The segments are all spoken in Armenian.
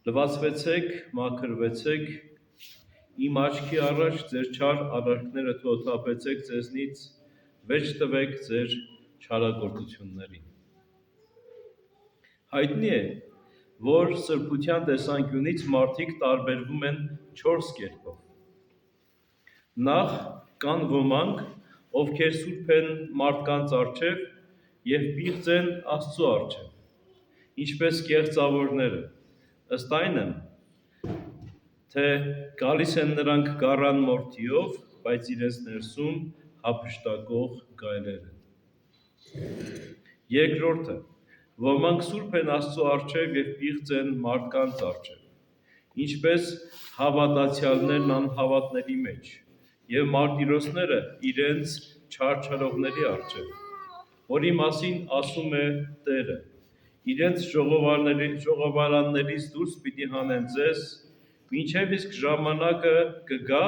Լվացվեցեք, մաքրվեցեք, իմ աչքի առաջ ձեր չար արարքները թոթափեցեք ձեզնից, վերջ տվեք ձեր չարագործություններին։ Հայտնի է, որ սրբության տեսանկյունից մարդիկ տարբերվում են 4 կերպով։ Նախ կան ոմանք, ովքեր սուրբ են մարդկանց առջև և պիղծ են Աստծու առջև, ինչպես կեղծավորները, ըստ այնը, թե գալիս են նրանք գառան մորթիով, բայց իրենց ներսում հափշտակող գայլեր են։ Երկրորդը, ոմանք սուրբ են Աստծու առջև և պիղծ են մարդկանց առջև, ինչպես հավատացյալներն անհավատների մեջ, և մարտիրոսները իրենց չարչարողների առջև, որի մասին ասում է Տերը. իրենց ժողովարաններից դուրս պիտի հանեն ձեզ, մինչև իսկ ժամանակը կգա,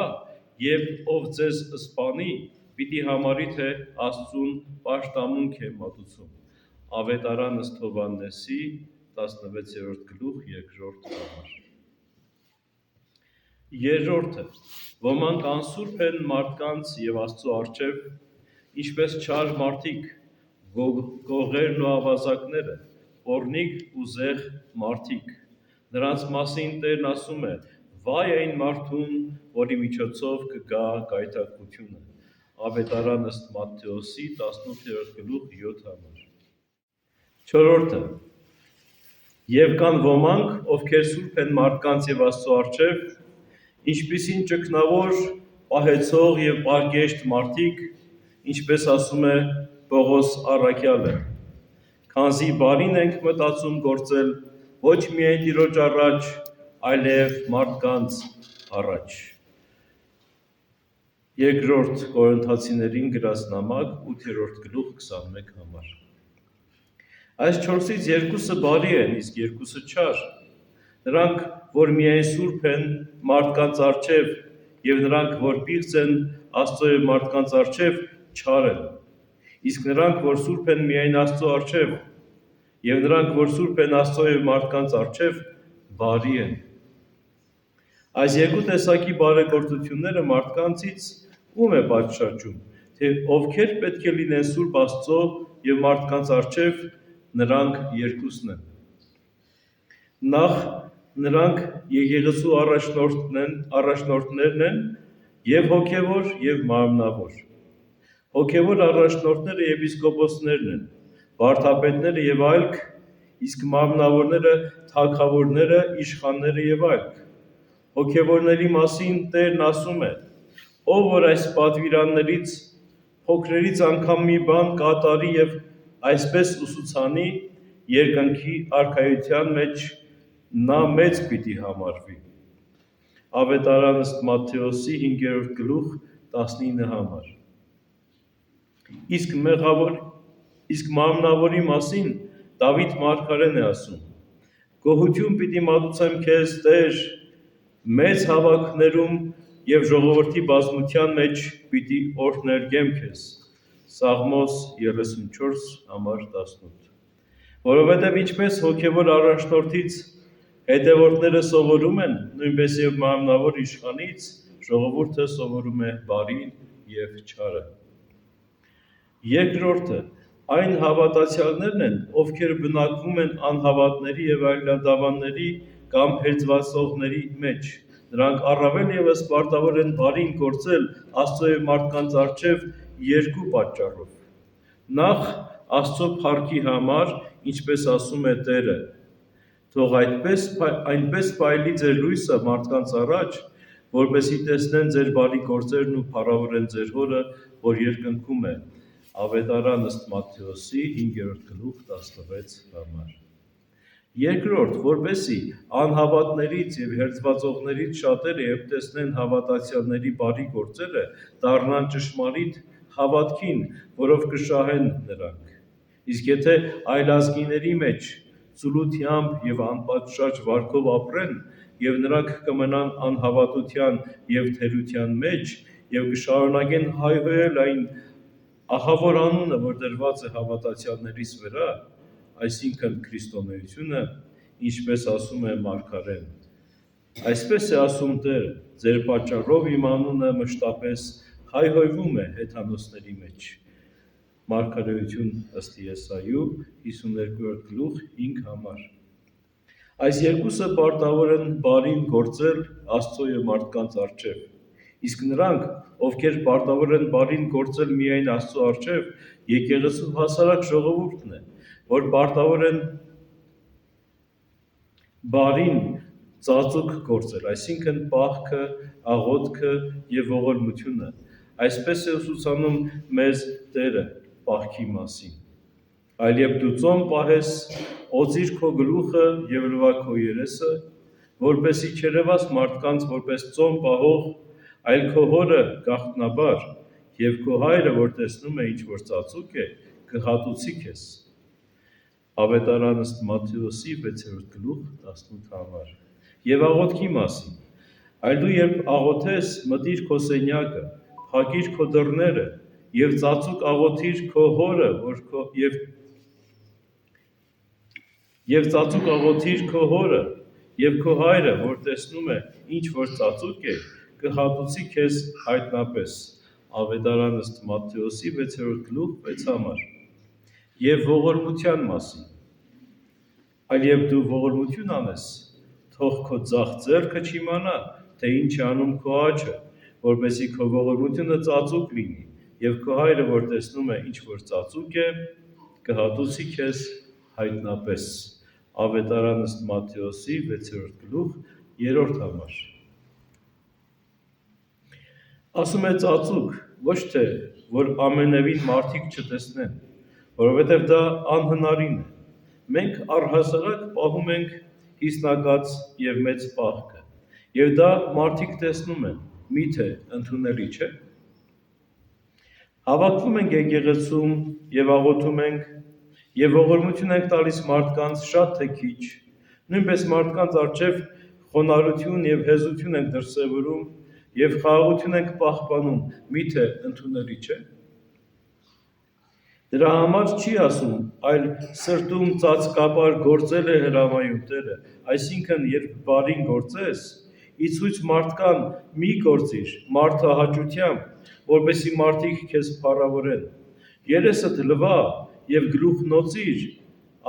երբ ով ձեզ սպանի, պիտի համարի, թե Աստծուն պաշտամունք է մատուցում։ Ավետարան ըստ Հովհաննեսի 16-րդ գլուխ 2-րդ համար։ Երրորդը, ոմանք անսուրբ են մարդկանց և Աստծու առջև, ինչպես չար մարդիկ, գողերն ու ավազակները, պոռնիկ ու զեղ մարդիկ։ Նրանց մասին Տերն ասում է. «Վայ այն մարդուն, որի միջոցով կգա գայթակղությունը»։ Ավետարան ըստ Մատթեոսի 18-րդ գլուխ 7 համար։ Չորրորդը, և կան ոմանք, ովքեր սուրբ են մարդկանց և Աստծու առջև, ինչպիսին ճգնավոր, պահեցող և պարկեշտ մարդիկ, ինչպես ասում է Պողոս առաքյալը. «Քանզի բարին ենք մտածում գործել ոչ միայն Տիրոջ առաջ, այլև մարդկանց առաջ»։ Երկրորդ Կորնթացիներին գրած նամակ 8-րդ գլուխ 21 համար։ Այս 4-ից երկուսը բարի են, իսկ երկուսը չար։ Նրանք, որ միայն սուրբ են մարդկանց առջև, և նրանք, որ պիղծ են Աստծու և մարդկանց առջև, չար են, իսկ նրանք, որ սուրբ են միայն Աստծու առջև, և նրանք, որ սուրբ են Աստծու և մարդկանց առջև, բարի են։ Այս երկու տեսակի բարեգործությունները մարդկանցից ում է պատշաճում, թե ովքեր պետք է լինեն սուրբ Աստծու և մարդկանց առջև, նրանք երկուսն են։ Նախ նրանք եկեղեցու առաջնորդներն են և հոգևոր, և մարմնավոր։ Հոգևոր առաջնորդները եպիսկոպոսներն են, վարդապետները և այլք, իսկ մարմնավորները թագավորները, իշխանները և այլք։ Հոգևորների մասին Տերն ասում է. «Ով որ այս պատվիրաններից փոքրերից անգամ մի բան կատարի և այսպես ուսուցանի, երկնքի արքայության մեջ նա մեծ պիտի համարվի»։ Ավետարան ըստ Մատթեոսի 5-րդ գլուխ 19 համար։ Իսկ մարմնավորի մասին Դավիթ մարգարեն է ասում. «Գոհություն պիտի մատուցեմ քեզ, Տեր, մեծ հավաքներում և ժողովրդի բազմության մեջ պիտի օրհներգեմ քեզ»։ Սաղմոս 34:18։ Որովհետև ինչպես հոգևոր առաջնորդից հետևորդները սովորում են, նույնպես և մարմնավոր իշխանից ժողովուրդը սովորում է բարին և չարը։ Երկրորդը, այն հավատացյալներն են, ովքեր բնակվում են անհավատների և այլանդավանների կամ հերձվածողների մեջ։ Նրանք առավել ևս պարտավոր են բարին գործել Աստծու և մարդկանց առջև երկու պատճառով։ Նախ, Աստծու փառքի համար, ինչպես ասում է Տերը. «Թող այնպես փայլի ձեր լույսը մարդկանց առաջ, որպեսզի տեսնեն ձեր բարի գործերն ու փառավորեն ձեր Հորը, որ երկնքում է»։ Ավետարան ըստ Մատթեոսի 5-րդ գլուխ 16 համար։ Երկրորդ, որպեսզի անհավատներից և հերձվածողներից շատերը, երբ տեսնեն հավատացյալների բարի գործերը, դառնան ճշմարիտ հավատքին, որով կշահեն նրանք։ Իսկ եթե այլազգիների մեջ ծուլությամբ և անպատշաճ վարքով ապրեն, և նրանք կմնան անհավատության և թերության մեջ, և կշարունակեն հայհոյել այն ահավոր անունը, որ դրված է հավատացյալներիս վրա, այսինքն քրիստոնեությունը, ինչպես ասում է մարգարեն։ Այսպես է ասում Տերը, ձեր պատճառով իմ անունը մշտապես հայհոյվում է հեթանոսների մեջ։ Մարգարեություն ըստ Եսայու 52-րդ գլուխ 5 համար։ Այս երկուսը պարտավոր են բարին գործել Աստծո և մարդկանց առջև։ Իսկ նրանք, ովքեր պարտավոր են բարին գործել միայն Աստծո առջև, եկեղեցու հասարակ ժողովուրդն է, որ պարտավոր են բարին ծածուկ գործել, այսինքն պահքը, աղոթքը և ողորմությունը։ Այսպես է ուսուցանում մեզ Տերը պահքի մասին։ Այլ երբ դու ծոմ պահես, օծիր քո գլուխը և լվա քո երեսը, որպեսզի չերևաս մարդկանց որպես ծոմ պահող, այլ քո հորը գաղտնաբար, և քո հայրը, որ տեսնում է ինչ-որ ծածուկ է, կհատուցի քեզ։ Ավետարան ըստ Մատթեոսի 6-րդ գլուխ 18 համար։ Եվ աղոթքի մասին. այլ դու երբ աղոթես, մտիր քո սենյակը, փակիր քո դռները և ծածուկ աղոթիր քո հորը, և քո հայրը, որ տեսնում է, ինչ որ ծածուկ է, կհատուցի քեզ հայտնապես։ Ավետարան ըստ Մատթեոսի 6-րդ գլուխ 6 համար։ Եվ ողորմության մասին. այլ երբ դու ողորմություն անես, թող քո ձախ ձեռքը չիմանա, թե ինչ է անում քո աջը, որպեսզի քո ողորմությունը ծածուկ լինի, և քո հայրը, որ տեսնում է, ինչ որ ծածուկ է, կհատուցի քեզ հայտնապես։ Ավետարան ըստ Մատթեոսի 6-րդ գլուխ 3 համար։ Ասում է ծածուկ, ոչ թե, որ ամենևին մարդիկ չտեսնեն, որովհետև դա անհնարին է։ Մենք առհասարակ պահում ենք հիսնակաց և մեծ պահքը, և դա մարդիկ տեսնում են, միթե ընդունելի չէ՞։ Հավաքվում ենք եկեղեցում և աղոթում ենք, և ողորմություն ենք տալիս մարդկանց, շատ թե քիչ, նույնպես մարդկանց առջև խոնարհություն և հեզություն ենք դրսևորում և խաղաղություն ենք պահպանում, միթե ընդունելի չէ՞։ Դրա համար չի ասում, այլ սրտում ծածկաբար գործել է հրամայում Տերը, այսինքն երբ բարին գործես, ի ցույց մարդկան մի գործիր մարդահաճությամբ, որպեսզի մարդիկ քեզ փառավորեն։ Երեսդ լվա և գլուխն օծիր,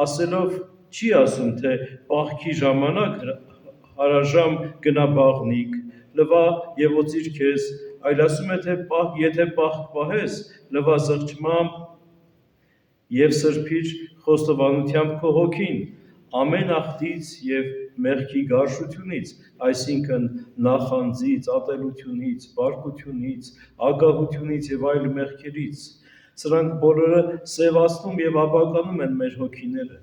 ասելով չի ասում, թե պահքի ժամանակ հարաժամ գնա բաղնիք, լվա և օծիր քեզ, այլ ասում է, թե եթե պահք պահես, լվա զղջմամբ և սրբիր խոստովանությամբ քո հոգին, ամեն ախտից և մեղքի գարշությունից, այսինքն նախանձից, ատելությունից, պարկությունից, ագահությունից և այլ մեղքերից։ Սրանք բոլորը սևացնում և ապականում են մեր հոգիները։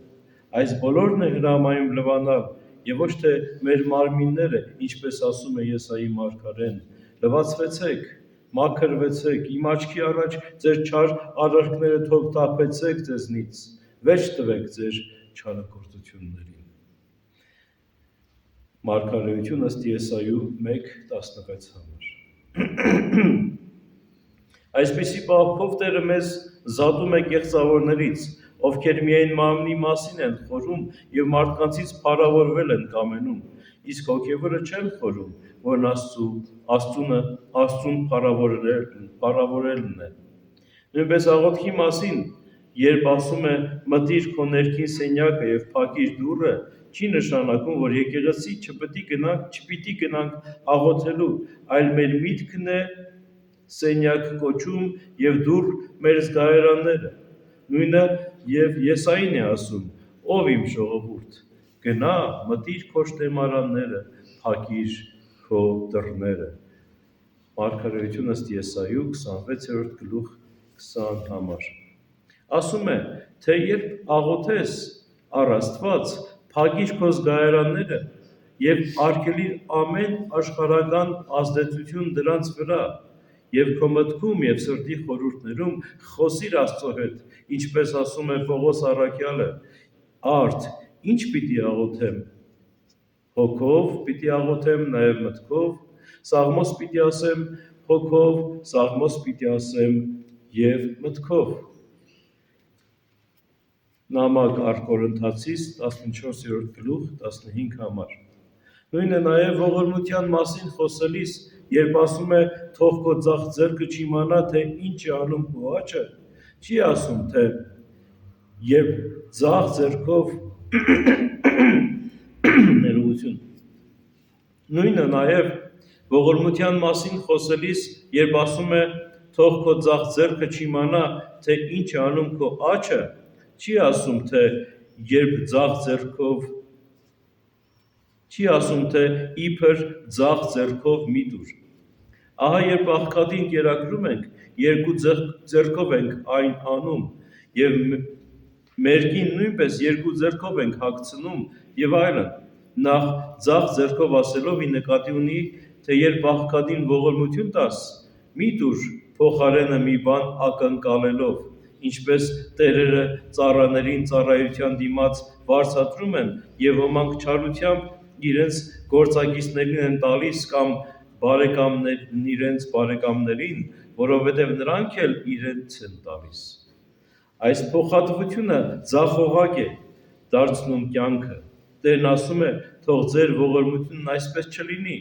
Այս բոլորն է հրամայում լվանալ, և ոչ թե մեր մարմինները, ինչպես ասում է Եսայի մարգարեն. լվացվեցեք, մաքրվեցեք, իմ աչքի առաջ ձեր չար արարքները թող թափեցեք ձեզնից, վերջ տվեք ձեր չարագործություններին։ Մարգարեություն ըստ Եսայու 1:16 համար։ Այսպիսի պահքով Տերը մեզ զատում է կեղծավորներից, ովքեր միայն մարմնի մասին են խորհում և մարդկանցից փառավորվել են կամենում, իսկ հոգևորը չեն խորհում, որն Աստծուն փառավորելն է։ Նույնպես աղոթքի մասին, երբ ասում է մտիր քո ներքին սենյակը և փակիր դուռը, չի նշանակում, որ եկեղեցի չպիտի գնանք աղոթելու, այլ մեր միտքն է սենյակ կոչում և դուռ մեր զգայարանները։ Նույնը և Եսային է ասում. «Ով իմ ժողովուրդ, գնա, մտիր քո շտեմարանները, փակիր քո դռները»։ Մարգարեություն ըստ Եսայու 26-րդ գլուխ 20 համար։ Ասում է, թե երբ աղոթես առ Աստված, փակիր քո զգայարանները և արգելիր ամեն աշխարհական ազդեցություն դրանց վրա, և քո մտքում և սրտի խորհուրդներում խոսիր Աստծո հետ, ինչպես ասում է Պողոս առաքյալը. «Արդ ի՞նչ պիտի աղոթեմ, հոգով պիտի աղոթեմ, նաև մտքով, սաղմոս պիտի ասեմ հոգով, սաղմոս պիտի ասեմ և մտքով»։ Նամակ առ Կորինթացիս 14-րդ գլուխ 15 համար։ Նույնը նաև ողորմության մասին խոսելիս, երբ ասում է թող քո ձախ ձեռքը չիմանա, թե ինչ է անում քո աչը, չի ասում, թե երբ ձախ ձեռքով ներողություն։ Նույնը նաև ողորմության մասին խոսելիս, երբ ասում է թող քո ձախ ձեռքը չիմանա, թե ինչ է անում քո աչը, չի ասում, թե երբ ձախ ձեռքով չի ասում, թե իբր ձախ ձեռքով մի դուր։ Ահա երբ աղքատին կերակրում ենք, երկու ձեռքով ենք այն անում, և մերկին նույնպես երկու ձեռքով ենք հագցնում և այլն, նախ ձախ ձեռքով ասելով ի նկատի ունի, թե երբ աղքատին ողորմություն տաս, մի տուր փոխարենը մի բան ակնկալելով, ինչպես տերերը ծառաներին ծառայության դիմաց վարձատրում են և ոմանք չարությամբ իրենց գործակիցներին են տալիս կամ իրենց բարեկամներին, որովհետև նրանք էլ իրենց են տալիս։ Այս փոխհատվությունը ձախողակ է դարձնում կյանքը։ Տերն ասում է, թող ձեր ողորմությունն այսպես չլինի,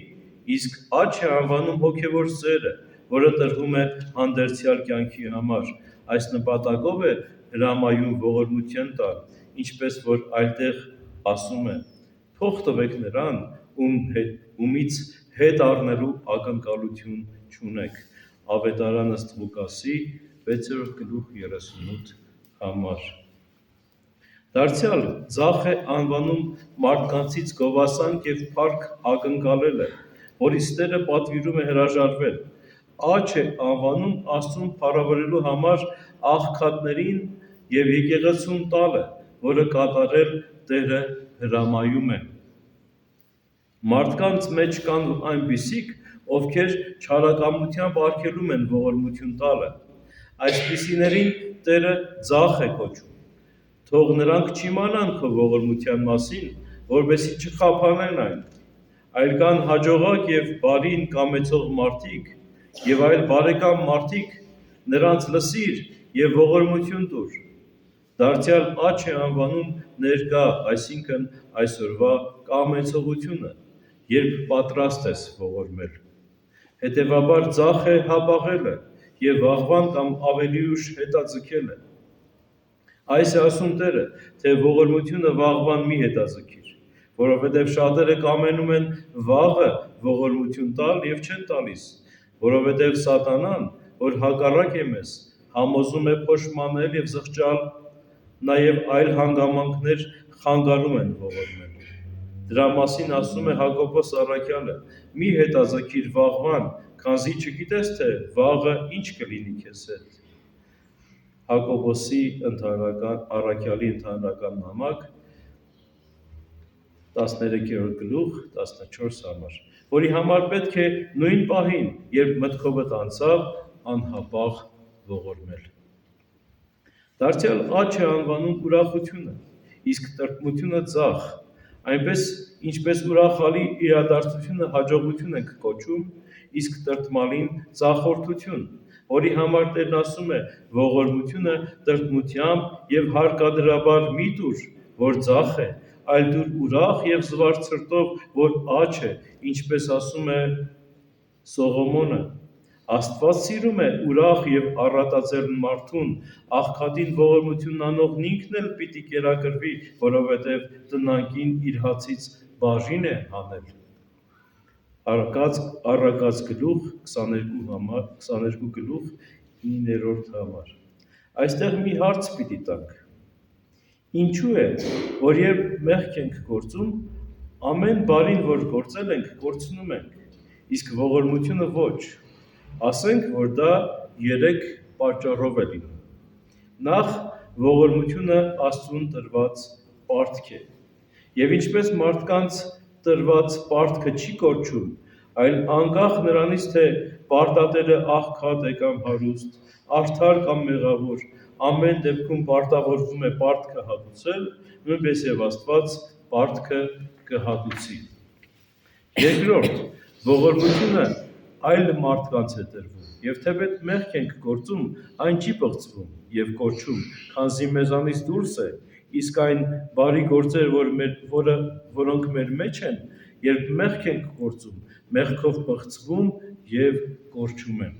իսկ աջ է անվանում հոգևոր սերը, որը տրվում է հանդերձյալ կյանքի համար։ Այս նպատակով է հրամայում ողորմության տալ, ինչպես որ այլտեղ ասում է. թող տվեք նրան, ումից հետ առնելու ակնկալություն չունեք։ Ավետարան ըստ Ղուկասի 6-րդ գլուխ 38 համար։ Դարձյալ ձախ է անվանում մարդկանցից գովասանք և փառք ակնկալելը, որից Տերը պատվիրում է հրաժարվել։ Աջ է անվանում Աստծուն փառավորելու համար աղքատներին և եկեղեցուն տալը, որը կատարել Տերը հրամայում է։ Մարդկանց մեջ կան այնպիսիք, ովքեր չարակամությամբ արգելում են ողորմություն տալը։ Այսպիսիներին Տերը ձախ է կոչում։ Թող նրանք չիմանան քո ողորմության մասին, որպեսզի չխաբանեն այն, այլ կան հաջողակ և բարին կամեցող մարդիկ և այլ բարեկամ մարդիկ, նրանց լսիր և ողորմություն տուր։ Դարձյալ աջ է անվանում ներկա, այսինքն այսօրվա կամեցողությունը, երբ պատրաստ ես ողորմել։ Հետևաբար ձախ է հապաղելը և վաղվան կամ ավելի ուշ հետաձգելը։ Այս է ասում Տերը, թե ողորմությունը վաղվան մի հետաձգիր, որովհետև շատերը կամենում են վաղը ողորմություն տալ և չեն տալիս, որովհետև սատանան, որ հակառակ է մեզ, համոզում է փոշմանել և զղջալ, նաև այլ հանգամանքներ խանգարում են ողորմել։ Դրա մասին ասում է Հակոբոս առաքյալը. մի հետաձգիր վաղվան, քանզի չգիտես, թե վաղը ինչ կլինի քեզ հետ։ Հակոբոսի առաքյալի ընդհանրական նամակ 13-րդ գլուխ 14 համար, որի համար պետք է նույն պահին, երբ մտքովդ անցավ, անհապաղ ողորմել։ Դարձյալ աջ է անվանում ուրախությունը, իսկ տրտմությունը ձախ, այնպես ինչպես ուրախալի իրադարձությունը հաջողություն ենք կոչում, իսկ տրտմալին ձախորդություն, որի համար Տերն ասում է. ողորմությունը տրտմությամբ և հարկադրաբար մի տուր, որ ձախ է, այլ դուր ուրախ և զվարթ սրտով, որ աջ է, ինչպես ասում է Սողոմոնը. Աստված սիրում է ուրախ և առատաձեռն մարդուն, աղքատին ողորմությունն անողն ինքն էլ պիտի կերակրվի, որովհետև տնանկին իր հացից բաժին է հանել։ Առակաց գլուխ 22 գլուխ 9-րդ համար։ Այստեղ մի հարց պիտի տանք. ինչու է, որ երբ մեղք ենք գործում, ամեն բարին, որ գործել ենք, կորցնում ենք, իսկ ողորմությունը ոչ։ Ասենք, որ դա 3 պատճառով է լինում։ Նախ, ողորմությունը Աստծուն տրված պարտք է, և ինչպես մարդկանց տրված պարտքը չի կորչում, այլ անկախ նրանից, թե պարտատերը աղքատ է կամ հարուստ, արդար կամ մեղավոր, ամեն դեպքում պարտավորվում է պարտքը հատուցել, նույնպես և Աստված պարտքը կհատուցի։ Երկրորդ, ողորմությունը այլ մարդկանց է տրվում, և թեպետ մեղք ենք գործում, այն չի պղծվում և կորչում, քանզի մեզանից դուրս է, իսկ այն բարի գործեր, որոնք մեր մեջ են, երբ մեղք ենք գործում, մեղքով պղծվում և կորչում են։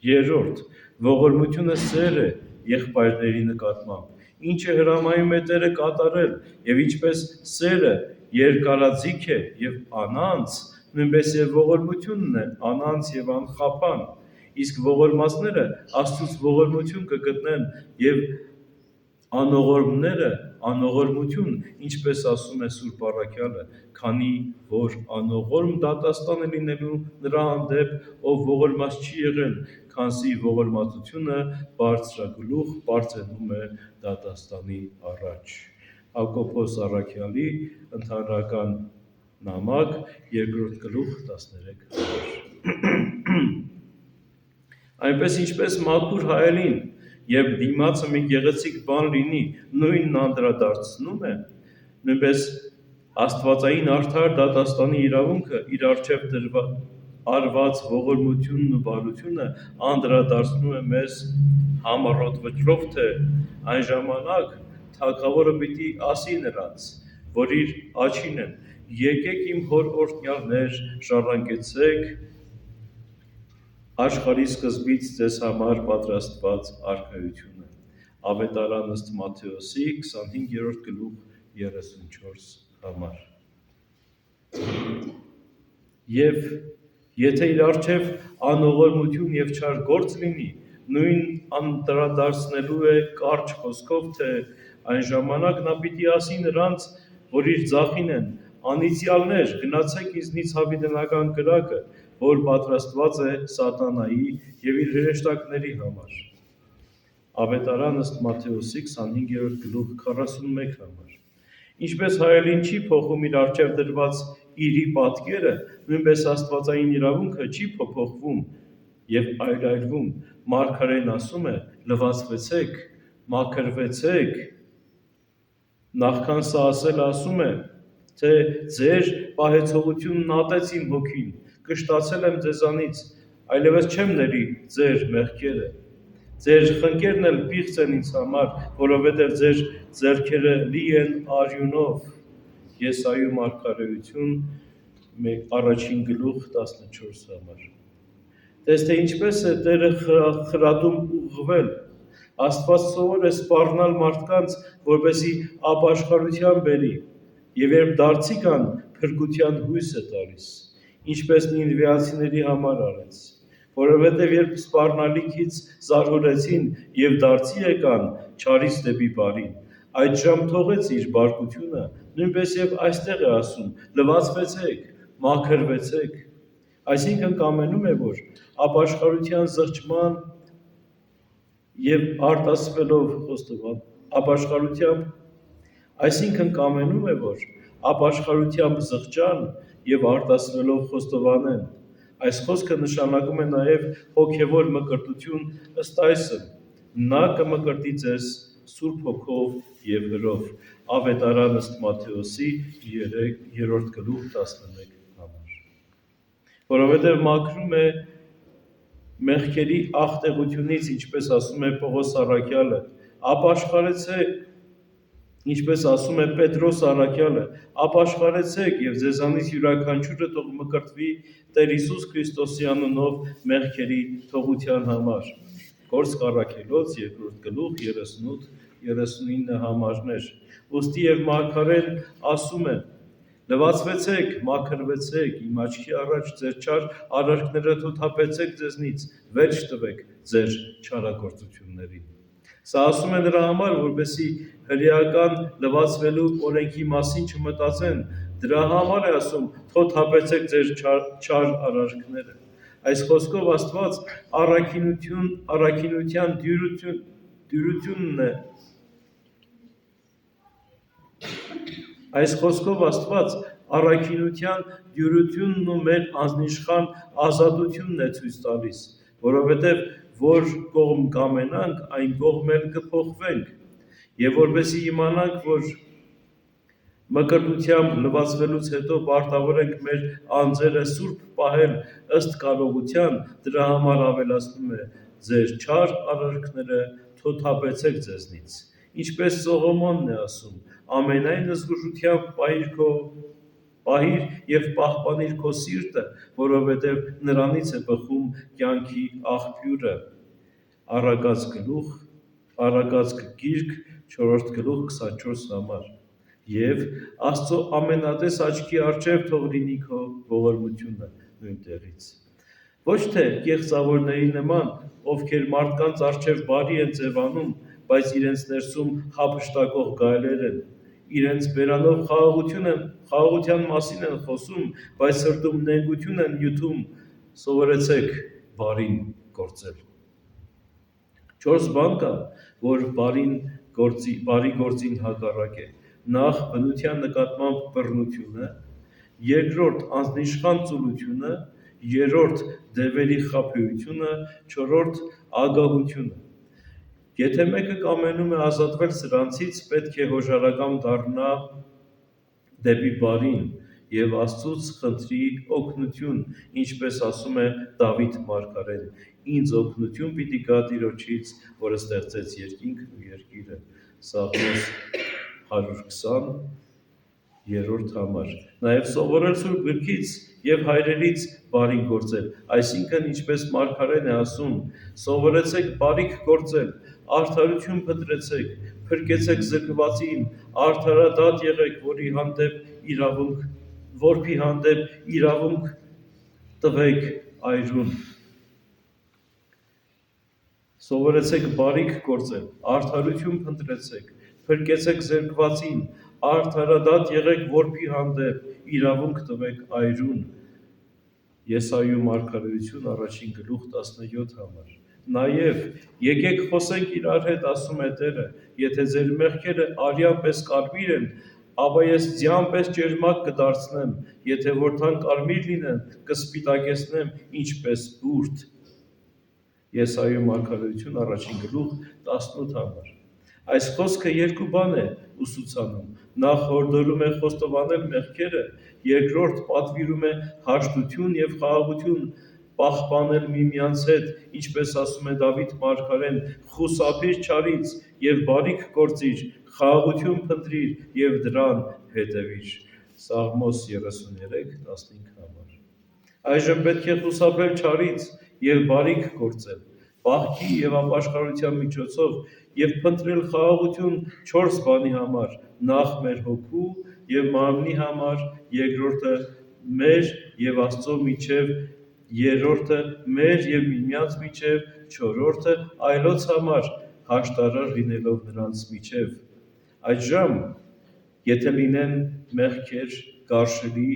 Երրորդ, ողորմությունը սեր է եղբայրների նկատմամբ, ինչը հրամայում է Տերը կատարել, և ինչպես սերը երկարաձիգ է և անանց, նույնպես և ողորմությունն է անանց և անխափան, իսկ ողորմածները Աստծուց ողորմություն կգտնեն և անողորմները անողորմություն, ինչպես ասում է Սուրբ առաքյալը, քանի որ անողորմ դատաստան է լինելու նրա հանդեպ, ով ողորմած չի եղել, քանզի ողորմածությունը բարձրագլուխ բարձրանում է դատաստանի առաջ։ Հակոբոս առաքյալի ընդհանրական նամակ 2:13։ Այնպես ինչպես մաքուր հայելին, երբ դիմացը մի գեղեցիկ բան լինի, նույնն անդրադարձնում է, նույնպես աստվածային արդար դատաստանի իրավունքը իր առջև արված ողորմությունն ու բարությունը անդրադարձնում է մեզ համառոտ վճռով, թե այն ժամանակ թագավորը պիտի ասի նրանց, որ իր աջին են. «Եկեք իմ հոր օրհնյալներ, ժառանգեցեք աշխարհի սկզբից ձեզ համար պատրաստված արքայությունը»։ Ավետարան ըստ Մատթեոսի 25:34 համար։ Եվ եթե իր առջև անողորմություն և չար գործ լինի, նույն անդրադարձնելու է կարճ խոսքով, թե այն ժամանակ նա պիտի ասի նրանց, որ իր ձախին են. «Անիծյալներ, գնացեք ինձնից հավիտենական կրակը, որ պատրաստված է սատանայի և իր հրեշտակների համար»։ Ավետարան ըստ Մատթեոսի 25:41 համար։ Ինչպես հայելին չի փոխում իր առջև դրված իրի պատկերը, նույնպես աստվածային իրավունքը չի փոփոխվում և այլայլվում։ Մարգարեն ասում է. «Լվացվեցեք, մաքրվեցեք», նախքան սա ասելը ասում է, թե «Ձեր պահեցողությունն ատեց իմ հոգին, կշտացել եմ ձեզանից, այլևս չեմ ների ձեր մեղքերը։ Ձեր խնկերն էլ պիղծ են ինձ համար, որովհետև ձեր ձեռքերը լի են արյունով»։ Եսայու մարգարեություն 1:14 համար։ Տես թե ինչպես է Տերը խրատում ուղղվել։ Աստված սովոր է սպառնալ մարդկանց, որպեսզի ապաշխարության բերի, և երբ դարձի գան, փրկության հույս է տալիս, ինչպես նինվեացիների համար արեց։ Որովհետև երբ սպառնալիքից զարհուրեցին և դարձի եկան չարից դեպի բարին, այդժամ թողեց իր բարկությունը, նույնպես և այստեղ է ասում. «Լվացվեցեք, մաքրվեցեք»։ Այսինքն կամենում է, որ ապաշխարության զղջման և արտասվելով ապաշխարությամբ զղջան և արտասվելով խոստովանեն։ Այս խոսքը նշանակում է նաև հոգևոր մկրտություն ըստ այսը. նա կմկրտի ձեզ Սուրբ Հոգով և հրով։ Ավետարան ըստ Մատթեոսի 3:11 համար։ Որովհետև մաքրում է մեղքերի աղտեղությունից, ինչպես ասում է Պողոս առաքյալը, ապաշխարեցեք, ինչպես ասում է Պետրոս առաքյալը, ապաշխարեցեք և ձեզանից յուրաքանչյուրը թող մկրտվի Տեր Հիսուս Քրիստոսի անունով մեղքերի թողության համար։ Գործք Առաքելոց 2:38-39 համարներ։ Ուստի և մարգարեն ասում է. «Լվացվեցեք, մաքրվեցեք, իմ աչքի առաջ ձեր չար արարքները թոթափեցեք ձեզնից, վերջ տվեք ձեր չարագործություններին»։ Սա ասում է նրա համար, որպեսզի հրեական լվացվելու օրենքի մասին չմտածեն, դրա համար է ասում. «Թոթափեցեք ձեր չար արարքները»։ Այս խոսքով Աստված առաքինության դյուրությունն ու մեր անձնիշխան ազատությունն է ցույց տալիս, որովհետև որ կողմ կամենանք, այն կողմ էլ կփոխվենք, և որպեսզի իմանանք, որ մկրտությամբ լվացվելուց հետո պարտավոր ենք մեր անձերը սուրբ պահել ըստ կարողության, դրա համար ավելացնում է. «Ձեր չար արարքները թոթափեցեք ձեզնից»։ ինչպես Սողոմոնն է ասում. ամենայն զգուշությամբ պահիր եւ պահպանիր քո սիրտը, որովհետեւ նրանից է բխում կյանքի աղբյուրը։ Առակաց գիրք 4 գլուխ 24 համար։ Եվ Աստծո ամենատես աչքի առջև թող լինի քո ողորմությունը նույնտեղից։ Ոչ թե կեղծավորների նման, ովքեր մարդկանց առջև բարի են ձևանում, բայց իրենց ներսում հափշտակող գայլեր են, իրենց բերանով խաղաղության մասին են խոսում, բայց սրտում նենգություն են նյութում, սովորեցեք բարին գործել։ 4 բան կա, որ բարի գործին հակառակ է. նախ բնության նկատմամբ բռնությունը, երկրորդ անznիշխան ծուլությունը, երրորդ դևերի խաբեությունը, չորրորդ ագահությունը։ Եթե մեկը կամենում է ազատվել սրանցից, պետք է հոժարակամ դառնա դեպի բարին եւ Աստծուց խնդրի օգնություն, ինչպես ասում է Դավիթ մարգարեն. ինձ օգնություն պիտի գա Տիրոջից, որ ստեղծեց երկինքն ու երկիրը։ Սաղմոս 120 համար։ Նաև սովորել Սուրբ գրքից եւ հայրերից բարին գործել, այսինքն ինչպես մարգարեն է ասում. սովորեցեք բարիք գործել, արդարություն փնտրեցեք, փրկեցեք զրկվածին, արդարադատ եղեք, որփի հանդեպ իրավունք տվեք այրուն։ Սովորեցեք բարիք գործել, արդարություն փնտրեցեք, փրկեցեք զրկվածին, արդարադատ եղեք, որփի հանդեպ իրավունք տվեք այրուն։ Եսայու մարգարեություն 1 գլուխ 17 համար։ Նաև եկեք խոսենք իրար հետ, ասում է Տերը, եթե ձեր մեղքերը արյան պես կարմիր են, ապա ես ձյան պես ճերմակ կդարձնեմ, եթե որթան կարմիր լինեն, կսպիտակեցնեմ ինչպես բուրդ։ Եսայու մարգարեություն 1 գլուխ 18 համար։ Այս խոսքը երկու բան է ուսուցանում. նախ հորդորում է խոստովանել մեղքերը, երկրորդ պատվիրում է հաշտություն եւ խաղաղություն պահպանել միմյանց հետ, ինչպես ասում է Դավիթ մարգարեն. խուսափիր չարից եւ բարիք գործիր, խաղաղություն փնտրիր եւ դրան հետևիր։ Սաղմոս 33:15 համար։ Այժմ պետք է խուսափել չարից եւ բարիք գործել, պահքի եւ ապաշխարության միջոցով եւ փնտրել խաղաղություն 4 բանի համար. նախ մեր հոգու եւ մարմնի համար, երկրորդը մեր եւ Աստծո միջեւ, երրորդը մեր եւ միմյանց միջեւ, չորրորդը այլոց համար, հաշտարար լինելով նրանց միջեւ։ Այդժամ, եթե լինեն մեղքեր կարշելի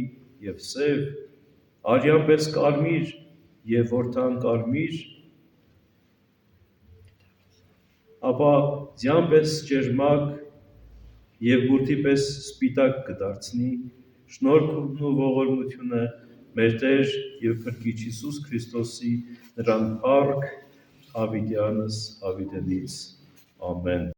եւ սև, արյան պես կարմիր եւ որթան կարմիր, ապա ձյան պես ճերմակ եւ բուրդի պես սպիտակ կդարձնի շնորհքն ու ողորմությունը մեր Տեր եւ Փրկիչ Հիսուս Քրիստոսի նրան փառք հավիտյանս հավիտենից ամեն։